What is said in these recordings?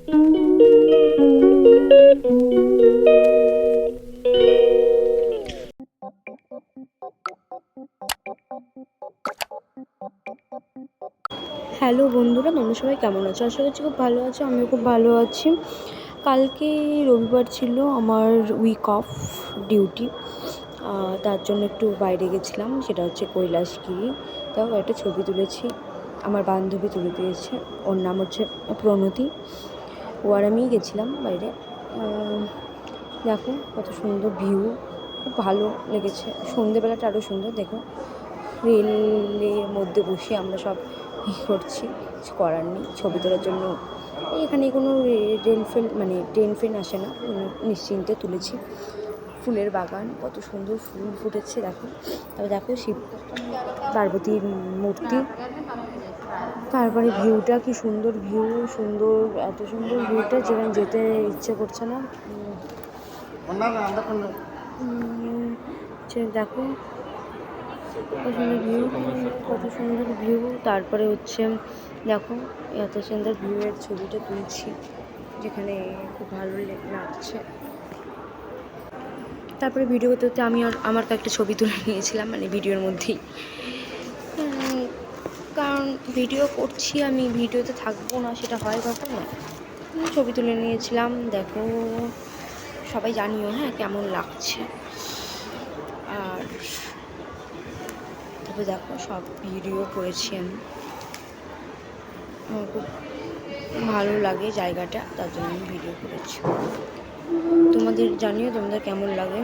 Hello বন্ধুরা, তোমরা সবাই কেমন আছো? আশা করছি খুব ভালো আছো। আমিও খুব ভালো আছি। কালকে রবিবার ছিল, আমার উইক অফ ডিউটি। তার জন্য একটু বাইরে গেছিলাম, সেটা হচ্ছে কৈলাসগিরি। তাও একটা ছবি তুলেছি, আমার বান্ধবী তুলে দিয়েছে। ওর নাম হচ্ছে প্রণতি। ও আর আমি গেছিলাম বাইরে। দেখো কত সুন্দর ভিউ, খুব ভালো লেগেছে। সন্ধেবেলাটা আরও সুন্দর। দেখো রেলের মধ্যে বসে আমরা সব করছি, কিছু করার নেই, ছবি তোলার জন্য। এখানে কোনো ট্রেন ফ্রেন আসে না, নিশ্চিন্তে তুলেছি। ফুলের বাগান, কত সুন্দর ফুল ফুটেছে দেখো। তবে দেখো শিব পার্বতীর মূর্তি। তারপরে ভিউটা কি সুন্দর, সুন্দর, এত সুন্দর ভিউটা যেখানে যেতে ইচ্ছে করছে না। দেখো কত সুন্দর ভিউ। তারপরে হচ্ছে দেখো এত সুন্দর ভিউয়ের ছবিটা তুলছি, যেখানে খুব ভালো লাগছে। তারপরে ভিডিও করতে করতে আমি আর আমার কয়েকটা ছবি তুলে নিয়েছিলাম, মানে ভিডিওর মধ্যেই। কারণ ভিডিও করছি আমি, ভিডিওতে থাকবো না সেটা হয় কখনো। ছবি তুলে নিয়েছিলাম। দেখো সবাই জানিও হ্যাঁ কেমন লাগছে। আর তবে দেখো সব ভিডিও করেছি আমি, আমার খুব ভালো লাগে জায়গাটা, তার জন্য আমি ভিডিও করেছি। তোমাদের জানিও তোমাদের কেমন লাগে।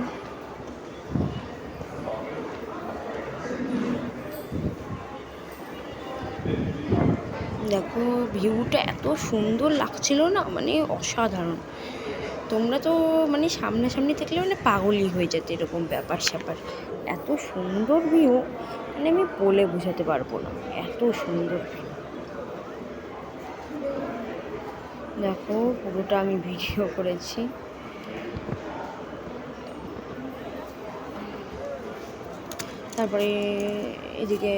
দেখো ভিউটা এত সুন্দর লাগছিল না, মানে অসাধারণ। তোমরা তো মানে সামনাসামনি থাকলে মানে পাগলই হয়ে যেত, এরকম ব্যাপার স্যাপার। এত সুন্দর ভিউ, মানে আমি বলে বোঝাতে পারবো না, এত সুন্দর ভিউ। দেখো পুরোটা আমি ভিডিও করেছি। তারপরে এদিকে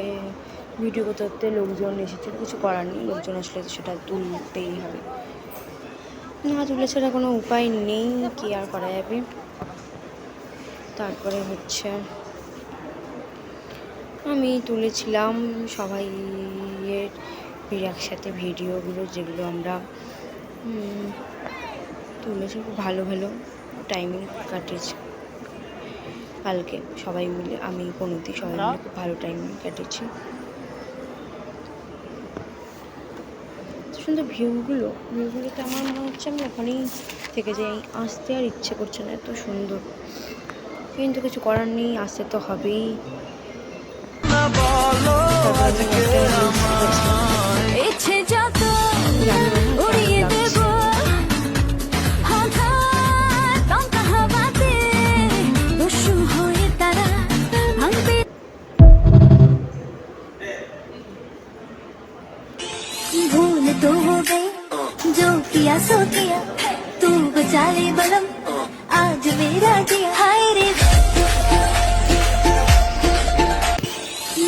ভিডিও করতে করতে লোকজন এসেছিল, কিছু করার নেই, লোকজন আসলে সেটা তুলতেই হবে, না তুলে ছাড়া কোনো উপায় নেই, কি আর করা যাবে। তারপরে হচ্ছে আমি তুলেছিলাম সবাই একসাথে ভিডিওগুলো, যেগুলো আমরা তুলেছি। খুব ভালো ভালো টাইমিং কাটিয়েছি কালকে সবাই মিলে, আমি প্রণতি সবাই মিলে খুব ভালো টাইমিং কাটিয়েছি। সুন্দর ভিউগুলোতে আমার মনে হচ্ছে আমি ওখানেই থেকে যাই, আসতে আর ইচ্ছে করছে না, এত সুন্দর। কিন্তু কিছু করার নেই, আসতে তো হবেই। भूल तो हो गई जो किया सो किया, तू बचा ले बलम आज मेरा जिया। हाय रे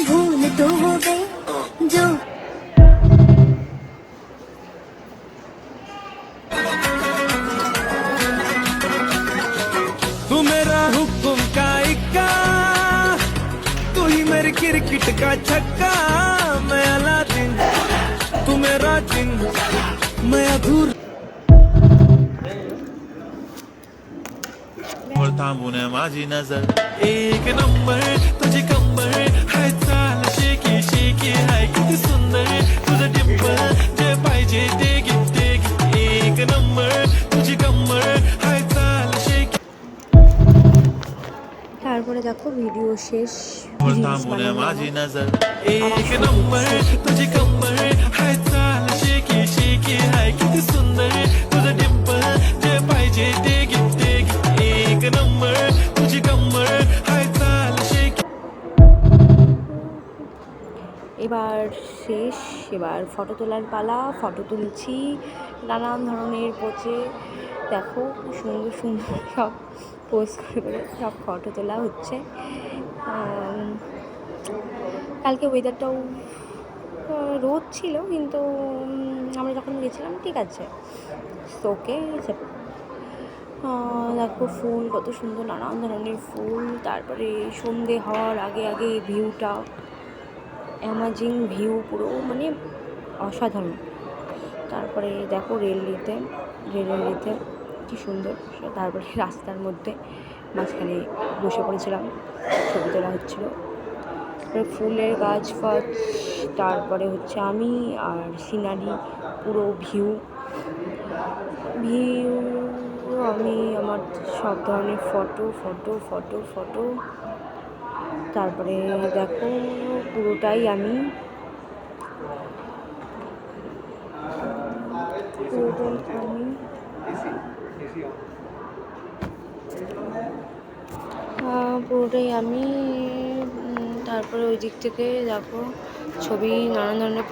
भूल तो हो गई जो तू मेरा हुक्म का इक्का, तू ही मेरी क्रिकेट का छक्का। मैं अलादीन तू मेरा जिन, मैं अधूर। थांबून माझी नजर एक नंबर तुझी कंबर, हाय चाल शेकी शेकी, हाय किती सुंदर तुझं डिंपल, जे पाहिजे ते घे एक नंबर तुझी कंबर, हाय चाल शेकी। তারপরে দেখো ভিডিও শেষ, थांबून माझी नजर एक नंबर तुझी कंबर, हाय चाल शेकी शेकी, हाय किती सुंदर तुझं डिंपल, जे पाहिजे ते घे एक नंबर तुझी कंबर, हाय चाल शेकी। এবার শেষ, এবার ফটো তোলার পালা। ফটো তুলছি নানান ধরনের পোজে। দেখো সুন্দর সুন্দর সব পোজ করে করে সব ফটো তোলা হচ্ছে। কালকে ওয়েদারটাও রোদ ছিল, কিন্তু আমরা যখন গেছিলাম ঠিক আছে, ওকে। দেখো ফুল কত সুন্দর, নানান ধরনের ফুল। তারপরে সন্ধে হওয়ার আগে আগে ভিউটা, অ্যামাজিং ভিউ পুরো, মানে অসাধারণ। তারপরে দেখো রেলওয়েতে কী সুন্দর। তারপরে রাস্তার মধ্যে মাঝখানে বসে পড়েছিলাম, ছবি তোলা হচ্ছিলো। তারপরে ফুলের গাছ ফাছ, তারপরে হচ্ছে আমি আর সিনারি, পুরো ভিউ আমি আমার সব ধরনের ফটো। তারপরে দেখো পুরোটাই আমি তারপরে ওই দিক থেকে দেখো ছবি নানান ধরনের